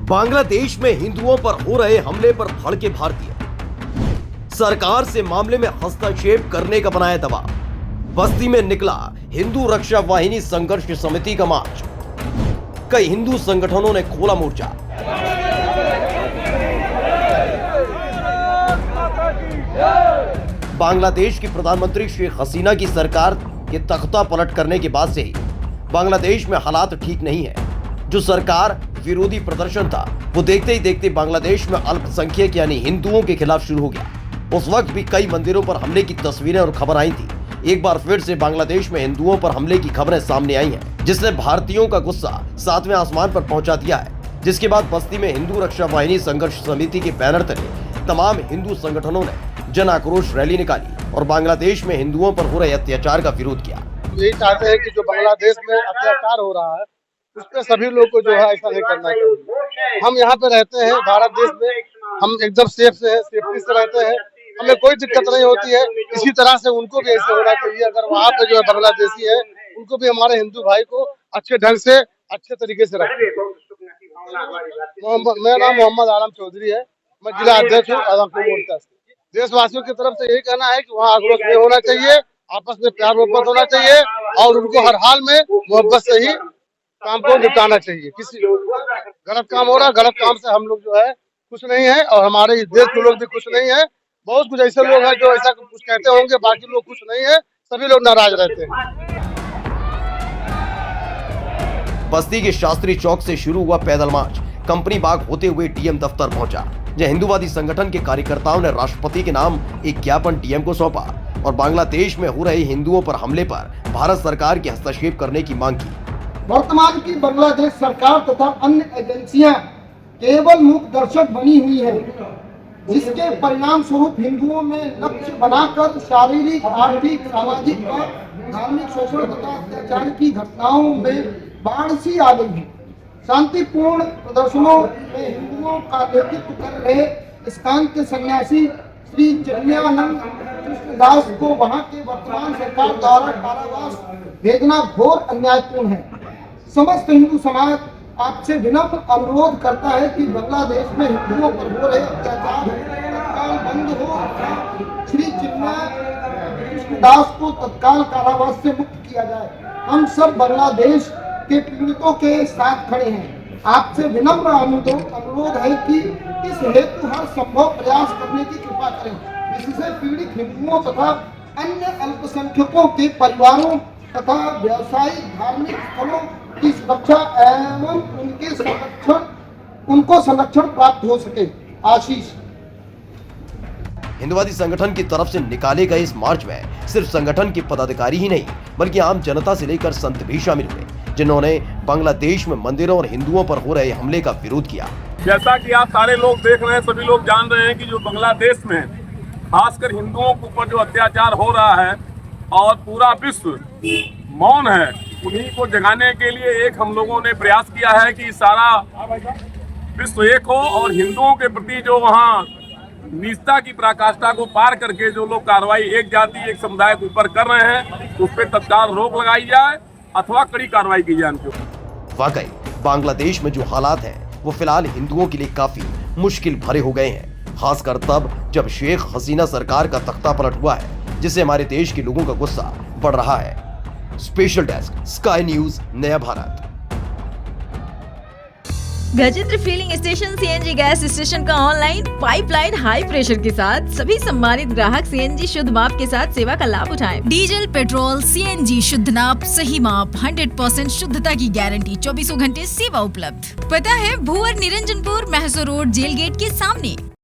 बांग्लादेश में हिंदुओं पर हो रहे हमले पर भड़के भारतीय, सरकार से मामले में हस्तक्षेप करने का बनाया दबाव। बस्ती में निकला हिंदू रक्षा वाहिनी संघर्ष समिति का मार्च, कई हिंदू संगठनों ने खोला मोर्चा। बांग्लादेश की प्रधानमंत्री शेख हसीना की सरकार के तख्ता पलट करने के बाद से ही बांग्लादेश में हालात ठीक नहीं है। जो सरकार विरोधी प्रदर्शन था वो देखते ही देखते बांग्लादेश में अल्पसंख्यक यानी हिंदुओं के खिलाफ शुरू हो गया। उस वक्त भी कई मंदिरों पर हमले की तस्वीरें और खबर आई थी। एक बार फिर से बांग्लादेश में हिंदुओं पर हमले की खबरें सामने आई हैं, जिसने भारतीयों का गुस्सा 7वें आसमान पर पहुंचा दिया है। जिसके बाद बस्ती में हिंदू रक्षा वाहिनी संघर्ष समिति के बैनर तले तमाम हिंदू संगठनों ने जन आक्रोश रैली निकाली और बांग्लादेश में हिंदुओं पर हो रहे अत्याचार का विरोध किया। यही चाहते हैं कि जो बांग्लादेश में अत्याचार हो रहा है उस पर सभी लोग को जो है ऐसा नहीं करना चाहिए। हम यहाँ पे रहते हैं भारत देश में, हम एकदम सेफ्टी से रहते हैं, हमें कोई दिक्कत नहीं होती है। इसी तरह से उनको भी ऐसे होना चाहिए। अगर वहाँ पे जो है बांग्लादेशी है उनको भी हमारे हिंदू भाई को अच्छे ढंग से अच्छे तरीके से रखें। मेरा नाम मोहम्मद आलम चौधरी है, मैं जिला अध्यक्ष हूँ आजमपुर मोर्चा से। देशवासियों की तरफ से यही कहना है कि वहाँ आक्रोश नहीं होना चाहिए, आपस में प्यार मोहब्बत होना चाहिए और उनको हर हाल में मोहब्बत से ही काम को निपटाना चाहिए। किसी गलत काम हो रहा, गलत काम से हम लोग जो है खुश नहीं है और हमारे देश के लोग भी खुश नहीं है। बहुत कुछ ऐसे लोग हैं जो ऐसा कुछ कहते होंगे, बाकी लोग खुश नहीं है, सभी लोग नाराज रहते हैं। बस्ती के शास्त्री चौक से शुरू हुआ पैदल मार्च कंपनी बाग होते हुए डीएम दफ्तर पहुंचा, जहां हिंदूवादी संगठन के कार्यकर्ताओं ने राष्ट्रपति के नाम एक ज्ञापन डीएम को सौंपा और बांग्लादेश में हो रहे हिंदुओं पर हमले पर भारत सरकार के हस्तक्षेप करने की मांग की। वर्तमान की बांग्लादेश सरकार तथा अन्य एजेंसियां केवल मूक दर्शक बनी हुई है, जिसके परिणाम स्वरूप हिंदुओं में लक्ष्य बनाकर शारीरिक, आर्थिक, सामाजिक और धार्मिक शोषण तथा अत्याचार की घटनाओं में बाढ़ सी आ गई है। शांतिपूर्ण प्रदर्शनों में हिंदुओं का नेतृत्व कर रहे इस्कान के सन्यासी श्री चिन्मयानंद कृष्णदास को वहां के वर्तमान सरकार द्वारा कारावास भेजना घोर अन्यायपूर्ण है। समस्त हिंदू समाज आपसे विनम्र अनुरोध करता है कि बांग्लादेश में हिंदुओं पर हो रहे अत्याचार तत्काल बंद हो, श्री चिन्मय कृष्णदास को तत्काल कारावास से मुक्त किया जाए। हम सब बांग्लादेश के पीड़ितों के साथ खड़े हैं। आपसे विनम्र अनुरोध है कि इस हेतु हर संभव प्रयास करने की कृपा करें। इससे पीड़ित हिंदुओं तथा अन्य अल्पसंख्यकों के परिवारों तथा व्यावसायिक धार्मिक स्थलों की सुरक्षा एवं उनको संरक्षण प्राप्त हो सके। आशीष। हिंदुवादी संगठन की तरफ से निकाले गए इस मार्च में सिर्फ संगठन के पदाधिकारी ही नहीं बल्कि आम जनता से लेकर संत भी शामिल हुए, जिन्होंने बांग्लादेश में मंदिरों और हिंदुओं पर हो रहे हमले का विरोध किया। जैसा कि आप सारे लोग देख रहे हैं, सभी लोग जान रहे हैं कि जो बांग्लादेश में खासकर हिंदुओं के ऊपर जो अत्याचार हो रहा है और पूरा विश्व मौन है, उन्हीं को जगाने के लिए एक हम लोगों ने प्रयास किया है कि सारा विश्व एक हो और हिंदुओं के प्रति जो वहाँ निजता की पराकाष्ठा को पार करके जो लोग कार्रवाई एक जाति एक समुदाय के ऊपर कर रहे हैं उस पर तत्काल रोक लगाई जाए अथवा कड़ी कार्रवाई की जाए उनके ऊपर। वाकई बांग्लादेश में जो हालात हैं वो फिलहाल हिंदुओं के लिए काफी मुश्किल भरे हो गए हैं, खासकर तब जब शेख हसीना सरकार का तख्ता पलट हुआ है, जिससे हमारे देश के लोगों का गुस्सा बढ़ रहा है। स्पेशल डेस्क, स्काई न्यूज, नया भारत। Gajendra filling station CNG gas station का ऑनलाइन पाइपलाइन हाई प्रेशर के साथ सभी सम्मानित ग्राहक सीएनजी शुद्ध माप के साथ सेवा का लाभ उठाएं। डीजल, पेट्रोल, सीएनजी शुद्ध नाप, सही माप, 100% शुद्धता की गारंटी, 24 घंटे सेवा उपलब्ध। पता है भुवर निरंजनपुर, महसो रोड, जेल गेट के सामने।